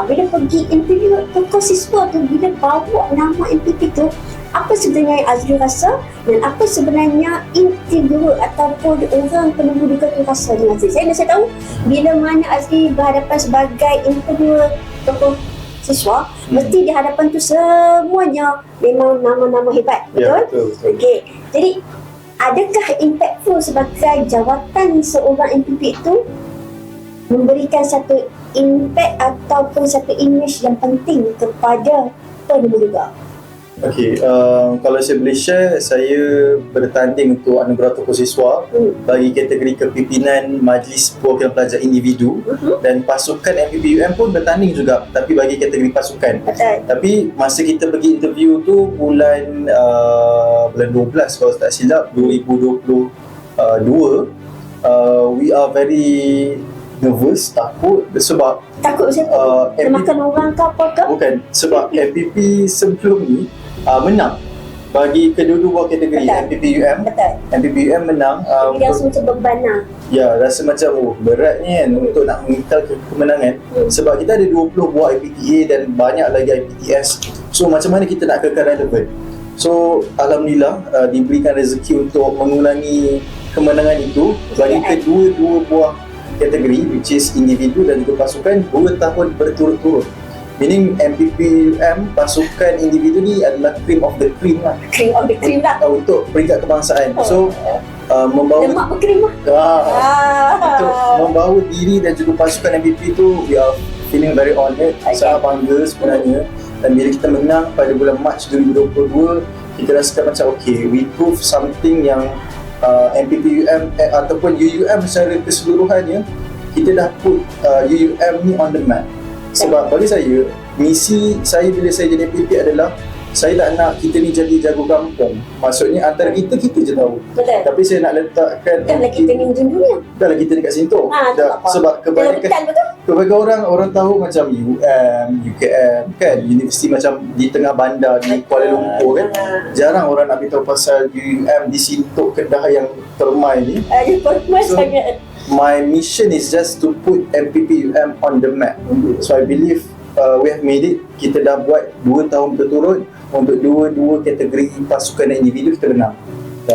Bila pergi interview tokoh siswa tu, bila bawa nama MPP tu, apa sebenarnya Azri rasa dan apa sebenarnya inti guru ataupun orang penunggu duka tu rasa dengan Azri? Saya tahu bila mana Azri berhadapan sebagai interview tokoh siswa, mesti di hadapan tu semuanya memang nama-nama hebat, betul? Ya, betul. Okey. Jadi adakah impactful sebagai jawatan seorang MPP itu memberikan satu impact ataupun satu image yang penting kepada penunggu duka? Okey, kalau saya boleh share, saya bertanding untuk anugerah tokoh siswa bagi kategori kepimpinan Majlis Perwakilan Pelajar Individu, dan pasukan MPPUM pun bertanding juga, tapi bagi kategori pasukan. Betul. Tapi masa kita pergi interview tu bulan 12 kalau tak silap, 2022, we are very nervous, takut sebab Takut siapa? Makan orang ke apa ke? bukan, sebab MPP sebelum ni menang bagi kedua-dua kategori. Betul. MPPUM Betul. MPPUM menang. Dia rasa macam beban lah. Ya, rasa macam berat ni kan untuk nak mengital kemenangan, sebab kita ada 20 buah IPTA dan banyak lagi IPTS. So macam mana kita nak kekal relevan? So alhamdulillah diberikan rezeki untuk mengulangi kemenangan itu bagi kedua-dua buah kategori, which is individu dan juga pasukan, 2 tahun berturut-turut. Meaning MPPUM pasukan individu ni adalah cream of the cream lah. Cream of the cream lah. Untuk peringkat kebangsaan. So membawa Lemak berkrim lah. untuk membawa diri dan juga pasukan MPP tu, we are feeling very honoured, sangat bangga sebenarnya. Dan bila kita menang pada bulan Mac 2022, kita rasakan macam okay, we prove something yang MPPUM ataupun UUM secara keseluruhannya, kita dah put UUM ni on the map. Sebab bagi saya, misi saya bila saya jadi MPP adalah saya tak nak kita ni jadi jago kampung. Maksudnya antara kita je tahu. Betul. Tapi saya nak letakkan Dah lah kita ni dunia. dah lah kita dekat Sinto. Tak apa. Sebab kebanyakan orang tahu macam UM, UKM kan, universiti macam di tengah bandar di Kuala Lumpur kan. Jarang orang nak beritahu pasal UM di Sinto, Kedah yang termai ni. Dia perempuan So, sangat. My mission is just to put MPPUM on the map. So I believe we have made it. Kita dah buat 2 tahun berturut untuk dua kategori pasukan dan individu kita menang.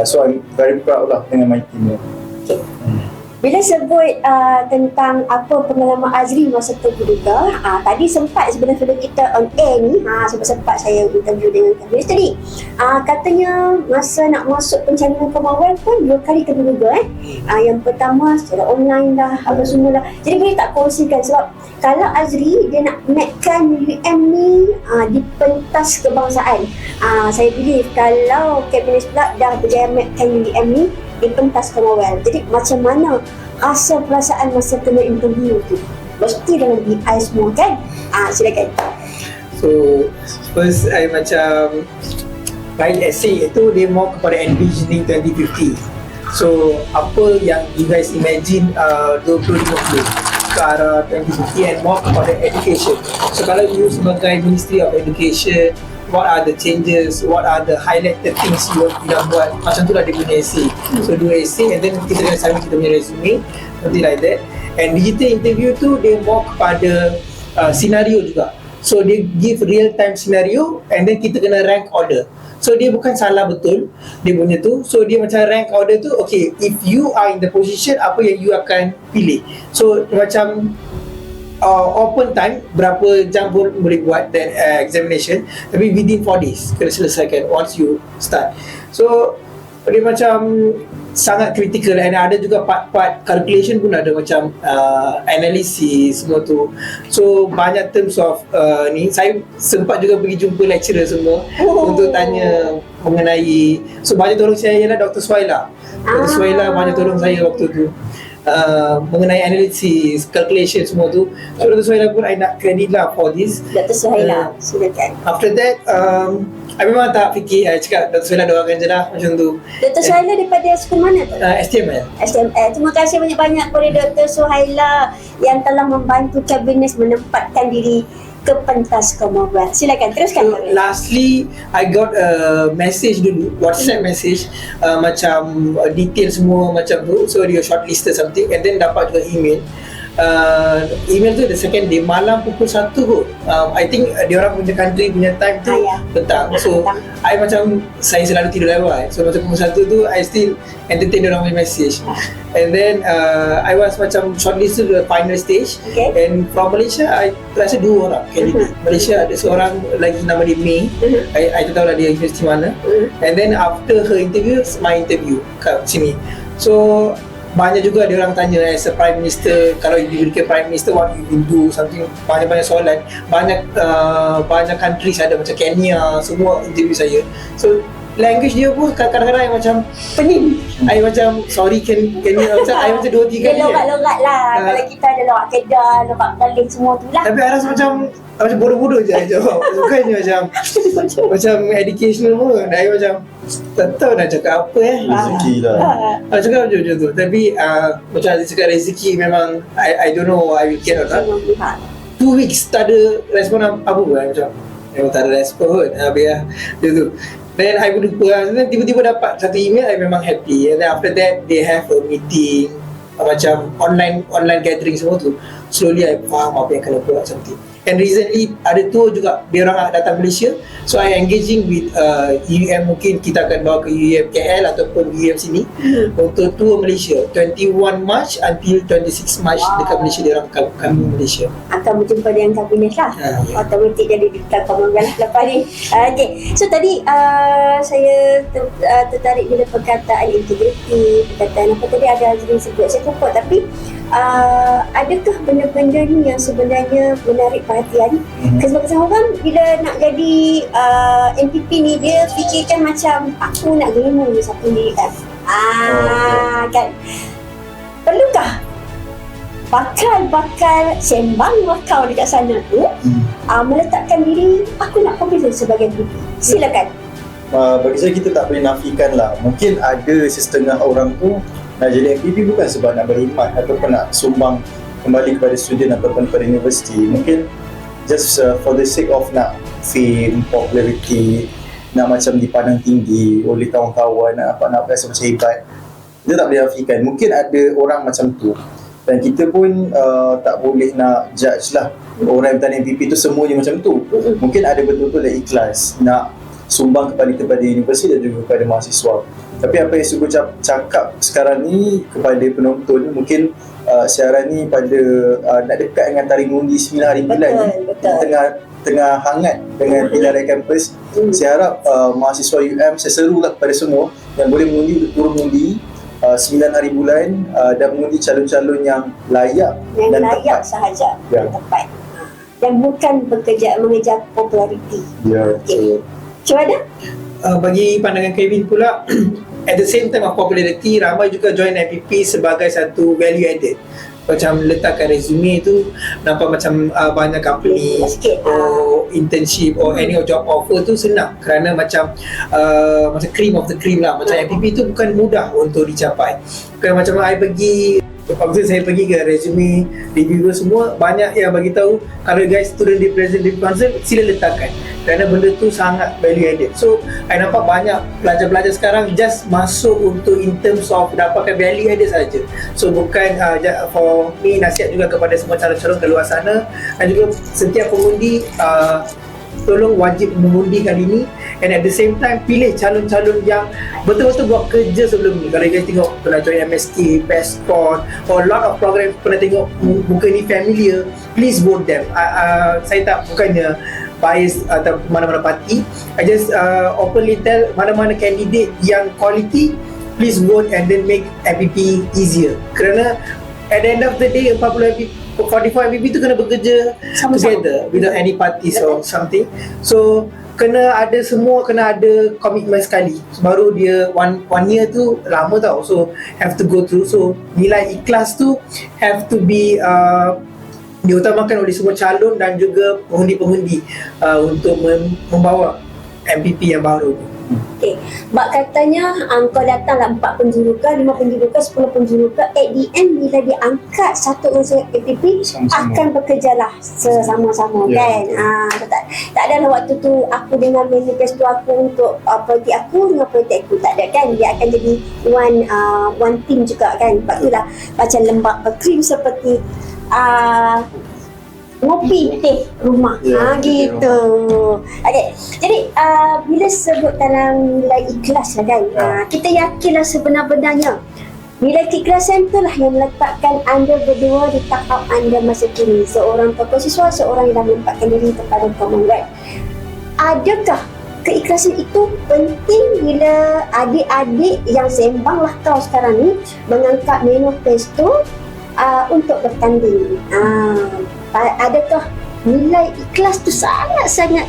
So I'm very proud lah dengan my team. Bila sebut tentang apa pengalaman Azri masa terbuka, tadi sempat sebenarnya sebelum kita on air ni, sempat saya interview dengan Kak Grace tadi. Katanya masa nak masuk pencalonan Commonwealth pun 2 kali terbuka. Yang pertama secara online dah, apa semua dah. Jadi boleh tak kongsikan, sebab kalau Azri dia nak naikkan UM ni di pentas kebangsaan. Saya believe kalau Kak Grace pula dah berjaya naikkan UM ni di pentas Commonwealth. Jadi macam mana rasa perasaan masa kena interview tu? Mesti dalam BI semua kan? Silakan. So first I macam write essay itu dia more kepada envisioning 2050. So apa yang you guys imagine 2050 ke arah 2050 and more kepada education. So kalau you sebagai Ministry of Education, what are the changes, what are the highlighted things you nak buat, macam tu lah dia punya essay. So do essay and then kita kena submit kita punya resume, something like that. And digital interview tu dia more kepada scenario juga. So dia give real time scenario and then kita kena rank order. So dia bukan salah betul dia punya tu. So dia macam rank order tu, okay, if you are in the position, apa yang you akan pilih. So macam open time, berapa jam pun boleh buat that examination, tapi within 4 days kena selesaikan once you start. So dia macam sangat critical and ada juga part-part calculation pun ada macam analisis semua tu. So banyak terms of ni saya sempat juga pergi jumpa lecturer semua untuk tanya mengenai, so banyak tolong saya ialah Dr. Suhaila. Dr. Suhaila banyak tolong saya waktu tu mengenai analisis, calculation semua tu. So Dr. Suhaila pun I nak credit lah for this. Dr. Suhaila, silakan. After that I memang tak fikir, I cakap Dr. Suhaila doakan je lah macam tu. Dr. Suhaila daripada sekolah mana tu? STML. STML. Terima kasih banyak-banyak kepada Dr. Suhaila yang telah membantu Kabinet menempatkan diri ke pentas Commonwealth. Silakan teruskan. Lastly, I got a message dulu, WhatsApp message, macam detail semua macam tu. So dia shortlisted something and then dapat juga email. Email tu the second day malam pukul 1 kot. I think dia orang punya country punya time tu petang. So I macam, saya selalu tidur lewat. So masa pukul 1 tu I still entertain dia orang punya message. And then I was macam shortlisted to the final stage. And from Malaysia I rasa 2 orang candidate. Malaysia ada seorang lagi nama dia May. I tak tahu lah dia universiti mana. And then after her interview, my interview kat sini. So banyak juga dia orang tanya as a Prime Minister, kalau you diberikan Prime Minister, what you will do, something, banyak-banyak soalan. Banyak countries ada macam Kenya, semua interview saya. So language dia pun kadang-kadang I macam pening. I macam sorry can you macam I macam 2-3 kali. Dia lorat-lorat lah. Kalau kita ada lorat Kedah, lorat Perlis semua tu lah. Tapi I rasa macam bodoh-bodoh je I jawab. Bukannya macam educational pun. I macam tak tahu nak cakap apa rezeki lah. Cakap macam tu. Tapi macam Aziz cakap, rezeki memang I don't know I will get or not. 2 weeks tak ada respon apa pun. Macam memang tak ada respon pun. Biar macam tu. Then I pun lupa lah. Then tiba-tiba dapat satu email, I memang happy. And then after that they have a meeting, macam online gathering semua tu. Slowly I faham apa yang kena buat something. And recently ada tour juga, dia orang datang Malaysia. So I engaging with UUM, mungkin kita akan bawa ke UUM KL ataupun UUM sini untuk tour Malaysia 21 March until 26 March. Dekat Malaysia, dia orang kami Malaysia akan berjumpa dengan Kabinet lah. Otomatik jadi dekat Commonwealth lepas ni. Okay. So tadi saya tertarik bila perkataan integriti, perkataan apa tadi ada Azrin sebut, saya lupa, tapi adakah benda-benda ni yang sebenarnya menarik perhatian? Kesebagian orang bila nak jadi MPP ni, dia fikirkan macam aku nak gelemu satu pendidikan. Kan? Perlukah bakal sembang wakau dekat sana tu meletakkan diri aku nak compete sebagai MPP? Silakan. Bagi saya, kita tak boleh nafikan lah. Mungkin ada setengah orang tu nak jadi MPP bukan sebab nak berkhidmat ataupun nak sumbang kembali kepada student ataupun kepada universiti. Mungkin just for the sake of nak fame, popularity, nak macam dipandang tinggi oleh kawan-kawan, nak rasa macam hebat. Kita tak boleh nafikan. Mungkin ada orang macam tu. Dan kita pun tak boleh nak judge lah orang yang bertanding MPP tu semuanya macam tu. Mungkin ada betul-betul yang ikhlas nak sumbang kepada universiti dan juga kepada mahasiswa. Tapi apa yang Sugu cakap sekarang ni kepada penonton, mungkin siaran ni pada nak dekat dengan tarikh mengundi 9 hari bulan ni, tengah hangat dengan pilihan kampus. Saya harap mahasiswa UM, saya serulah kepada semua yang boleh mengundi, turun mengundi 9 hari bulan dan mengundi calon-calon yang layak yang dan layak tepat. sahaja, Ya. yang tepat. Dan bukan mengejar populariti. Ya, Okay. Cuba ada? Bagi pandangan Kevin pula, at the same time of popularity, ramai juga join MPP sebagai satu value added. Macam letakkan resume tu nampak macam banyak company Sikit. or internship or any job offer tu senang, kerana macam cream of the cream lah. Macam MPP tu bukan mudah untuk dicapai. Bukan macam waktu saya pergi ke resume reviewer semua, banyak yang bagi tahu kalau guys student representative council, sila letakkan, kerana benda tu sangat value added. So I nampak banyak pelajar-pelajar sekarang just masuk untuk in terms of dapatkan value added saja. So bukan for me, nasihat juga kepada semua calon-calon ke luar sana, dan juga setiap pengundi tolong wajib mengundi kali ini, and at the same time pilih calon-calon yang betul-betul buat kerja sebelum ni. Kalau guys tengok pernah join MSK, PESCON or lot of program, pernah tengok muka ni familiar, please vote them. Saya tak bukannya bias atau mana-mana parti, I just openly tell mana-mana candidate yang quality, please vote and then make MPP easier. Kerana at the end of the day 44 MPP tu kena bekerja Sama-sama. together without any parties or something. So kena ada komitmen sekali, baru dia one year tu lama tau, so have to go through. So nilai ikhlas tu have to be diutamakan oleh semua calon dan juga pengundi-pengundi untuk membawa MPP yang baru. Okay. Mak katanya kau datanglah 4 penjuruka, 5 penjuruka, 10 penjuruka. At the end bila diangkat satu unsur APP, Sama-sama. akan bekerjalah sesama-sama, Ya. kan. Tak adalah waktu tu aku dengan manifesto aku untuk politik aku dengan politik aku, tak ada kan. Dia akan jadi one team juga kan. Sebab itulah macam lembap krim seperti ngopi teh rumah. Ya, Gitu. Okey. Jadi bila sebut dalam nilai ikhlas lah kan. Kita yakinlah sebenar-benarnya nilai keikhlasan itulah yang meletakkan anda berdua di tahap anda masa kini. Seorang tokoh siswa, seorang yang dah menempatkan diri kepada Commonwealth. Adakah keikhlasan itu penting bila adik-adik yang sembang lah kau sekarang ni mengangkat manifesto untuk bertanding? Adakah nilai ikhlas tu sangat-sangat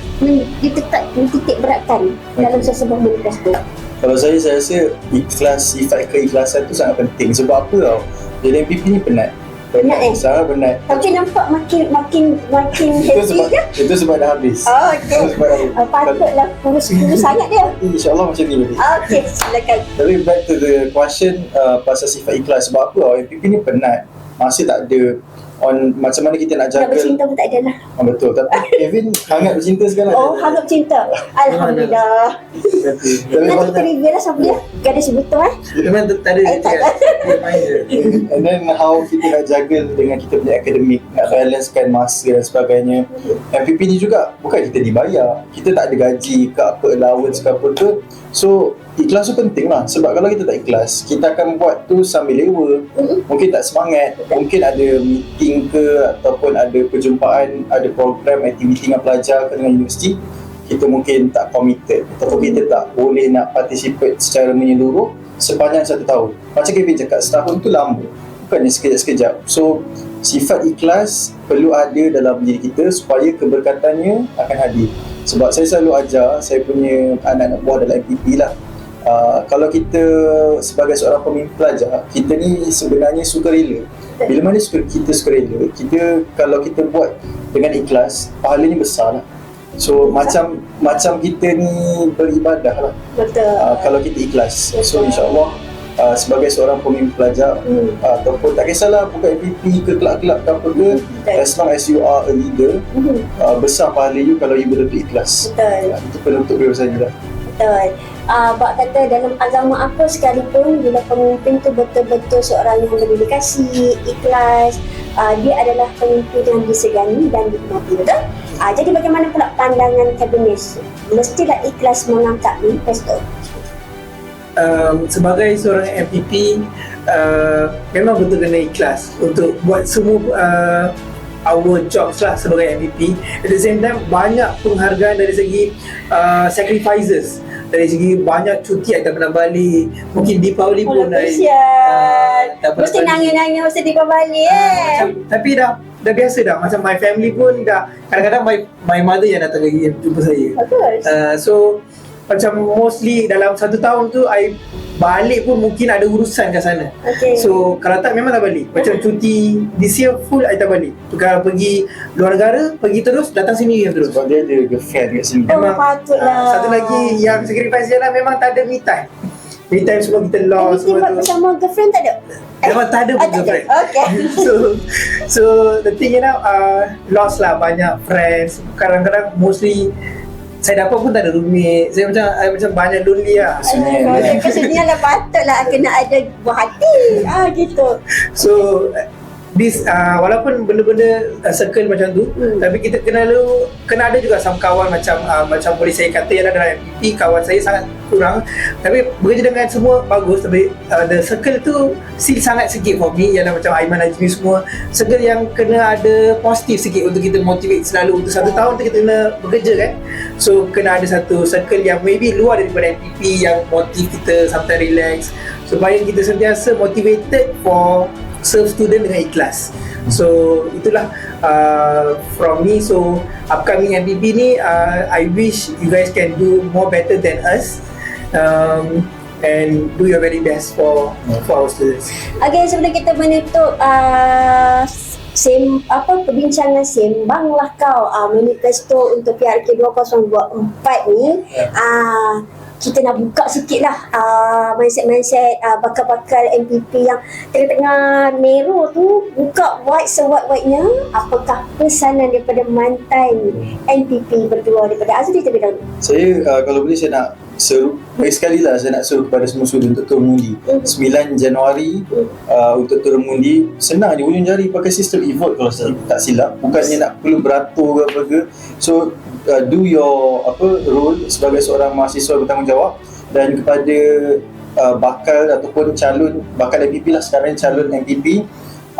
dititik beratkan dalam sesebuah manifesto? Kalau saya rasa sifat keikhlasan tu sangat penting. Sebab apa tau? Jadi MPP ni penat. Sangat penat. Tapi nampak makin Itu happy je. itu sebab dah habis. Oh, okey. Itu sebab dah habis. Patutlah kurus sangat dia. InsyaAllah macam ni balik. Okey, silakan. Tapi back to the question pasal sifat ikhlas. Sebab apa tau? MPP ni penat. Masih tak ada macam mana kita nak Nak jaga. bercinta pun tak ada lah. Betul. Tapi Kevin hangat bercinta sekarang. Oh, hangat bercinta. Alhamdulillah. Nanti kita reveal lah siapa dia. Gadis betul Memang tak ada tak ada. And then how kita nak jaga dengan kita punya akademik, nak balancekan masa dan sebagainya. MPP ni juga bukan kita dibayar, kita tak ada gaji ke apa, allowance ke apa ke. So ikhlas tu penting lah. Sebab kalau kita tak ikhlas, kita akan buat tu sambil lewa, mungkin tak semangat, mungkin ada meeting ke ataupun ada perjumpaan, ada program aktiviti dengan pelajar ke dengan universiti, kita mungkin tak committed ataupun kita tak boleh nak participate secara menyeluruh sepanjang 1 tahun. Macam Kevin cakap, setahun tu lama, bukannya sekejap-sekejap. So sifat ikhlas perlu ada dalam diri kita supaya keberkatannya akan hadir. Sebab saya selalu ajar saya punya anak-anak buah dalam MPP lah, kalau kita sebagai seorang pemimpin pelajar, kita ni sebenarnya sukarela. Bila mana kita sukarela, kalau kita buat dengan ikhlas, pahalanya besar lah. So macam kita ni beribadah lah, Betul. kalau kita ikhlas. So insyaAllah sebagai seorang pemimpin pelajar, ataupun tak kisahlah bukan MPP ke kelab-kelab ke apa ke, as long as you are a leader, besar pahala you kalau you betul-betul ikhlas. Betul. Itu penutup dia saja lah. Betul. Bak kata dalam agama apa sekalipun, bila pemimpin tu betul-betul seorang yang berdedikasi, ikhlas, dia adalah pemimpin yang disegani dan dihormati. Betul? Jadi bagaimana pula pandangan kabinet? Mestilah ikhlas mengangkat manifesto. Sebagai seorang MPP, memang betul kena ikhlas untuk buat semua our jobs lah sebagai MPP. At the same time, banyak penghargaan dari segi sacrifices, dari segi banyak cuti yang tak pernah balik. Mungkin Deepavali pun Kesian. Mesti nangis-nangis masa di balik tapi dah biasa dah. Macam my family pun dah, kadang-kadang my mother yang datang lagi jumpa saya. Bagus. So macam mostly dalam 1 tahun tu I balik pun mungkin ada urusan kat sana. Okay. So kalau tak memang tak balik. Macam cuti this year full I tak balik. Kalau pergi luar negara, pergi terus, datang sini terus. Sebab dia ada girlfriend kat sini. Patutlah. Satu lagi yang sacrifice dia lah, memang tak ada me time. Me time semua kita lost semua tu. Bersama girlfriend tak ada? Memang tak ada pun girlfriend. Okay. So the thing you know, lost lah banyak friends. Kadang-kadang mostly saya dapat pun tak ada roommate. Saya macam banyak lonely lah. Maksudnya lah patutlah kena ada buah hati. Gitu. So this walaupun benda-benda circle macam tu, tapi kita kena ada juga some kawan macam boleh saya kata ialah dalam MPP kawan saya sangat kurang, tapi bekerja dengan semua bagus, tapi the circle tu still sangat sikit for me, ialah macam Aiman Najmi semua circle yang kena ada positif sikit untuk kita motivate selalu. Untuk 1 tahun tu kita kena bekerja kan, so kena ada satu circle yang maybe luar daripada MPP yang motiv kita sometimes relax, supaya kita sentiasa motivated for serve student dengan ikhlas. So itulah from me. So upcoming MPP ni, I wish you guys can do more better than us, and do your very best for our students. Okay, sebelum kita menutup perbincangan Sembanglah Kau manifesto untuk PRK 2024 ni, kita nak buka sikit lah mindset-mindset bakal-bakal MPP yang tengah-tengah Nero tu, buka white sewhite-whitenya. Apakah pesanan daripada mantan MPP berdua daripada Azri terlebih dahulu? Saya kalau boleh saya nak seru, sekali lah saya nak seru kepada semua student untuk turun mundi 9 Januari untuk turun mundi. Senang je, ujung jari pakai sistem e-vote kalau saya tak silap, bukannya nak perlu beratur ke apa ke. So do your role sebagai seorang mahasiswa bertanggungjawab, dan kepada bakal ataupun calon bakal MPP lah, sekarang calon MPP,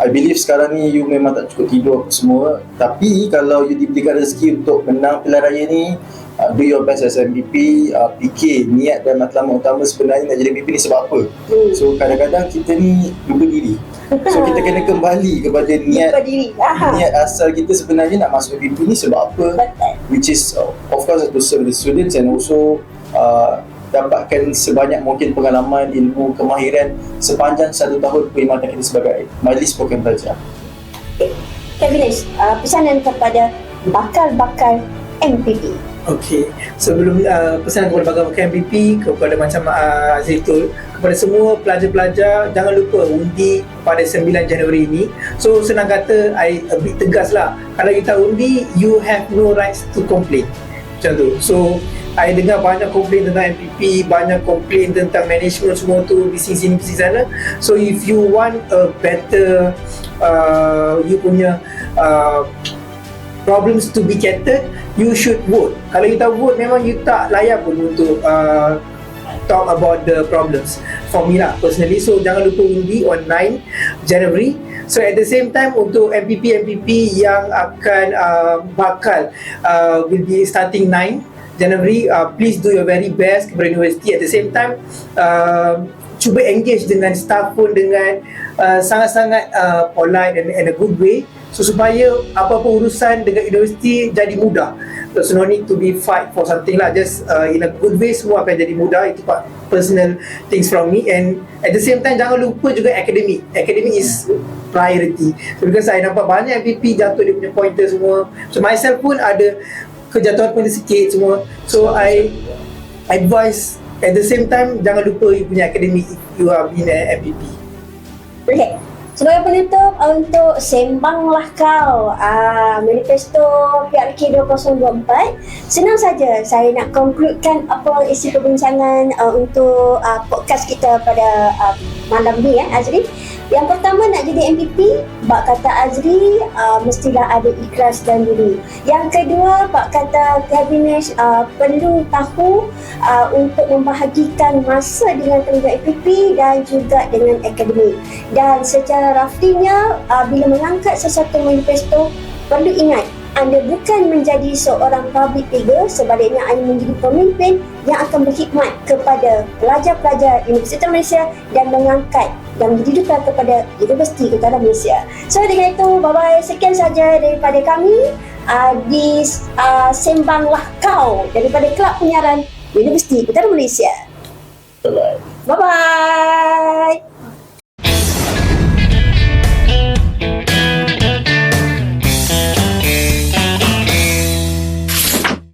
I believe sekarang ni you memang tak cukup tidur apa semua, tapi kalau you diberikan rezeki untuk menang pilihan raya ni, do your best as MPP. Fikir niat dan matlamat utama sebenarnya nak jadi MPP ni sebab apa. So kadang-kadang kita ni lupa diri, so kita kena kembali kepada niat asal kita sebenarnya nak masuk MPP ni sebab apa. Which is of course to serve the students, and also dapatkan sebanyak mungkin pengalaman, ilmu, kemahiran sepanjang 1 tahun perkhidmatan kita sebagai Majlis Program Pelajar. Kabinet, pesanan kepada bakal-bakal MPP. Okay, sebelum pesan kepada bakal-bakal MPP, kepada macam Azritul, kepada semua pelajar-pelajar, jangan lupa undi pada 9 Januari ini. So senang kata, I a bit tegas lah, kalau kita undi, you have no rights to complain, macam tu. So I dengar banyak komplain tentang MPP, banyak komplain tentang management semua tu, di sini di sana. So if you want a better you punya problems to be catered, you should vote. Kalau you tak vote, memang you tak layak pun untuk talk about the problems. For me lah personally. So jangan lupa undi on 9 January. So at the same time, untuk MPP yang akan bakal will be starting 9 January, please do your very best kepada universiti. At the same time, cuba engage dengan staff pun dengan sangat-sangat polite and a good way, so supaya apa-apa urusan dengan universiti jadi mudah. So no need to be fight for something lah, just in a good way, semua akan jadi mudah. Itu personal things from me. And at the same time, jangan lupa juga academic is priority. So because saya nampak banyak MPP jatuh dia punya pointer semua, so myself pun ada kejatuhan pointer sikit semua. So I advise at the same time, jangan lupa you punya academic if you are being an MPP. Okay, sebagai penutup untuk Sembanglah Kau manifesto PRK 2024, senang saja saya nak concludekan apa isi perbincangan untuk podcast kita pada malam ni Azri. Yang pertama nak jadi MVP, Pak kata Azri mestilah ada ikhlas dan diri. Yang kedua, Pak kata Kabinet perlu tahu untuk membahagikan masa dengan tenaga FPP dan juga dengan akademik. Dan secara raflinya, bila mengangkat sesuatu manifesto, perlu ingat anda bukan menjadi seorang public figure, sebaliknya anda menjadi pemimpin yang akan berkhidmat kepada pelajar-pelajar Universiti Malaysia dan mengangkat dan menjadi duta kepada Universiti Utara Malaysia. So dengan itu, bye-bye. Sekian saja daripada kami di Sembanglah Kau daripada Kelab Penyiaran Universiti Utara Malaysia. Bye-bye. Bye-bye.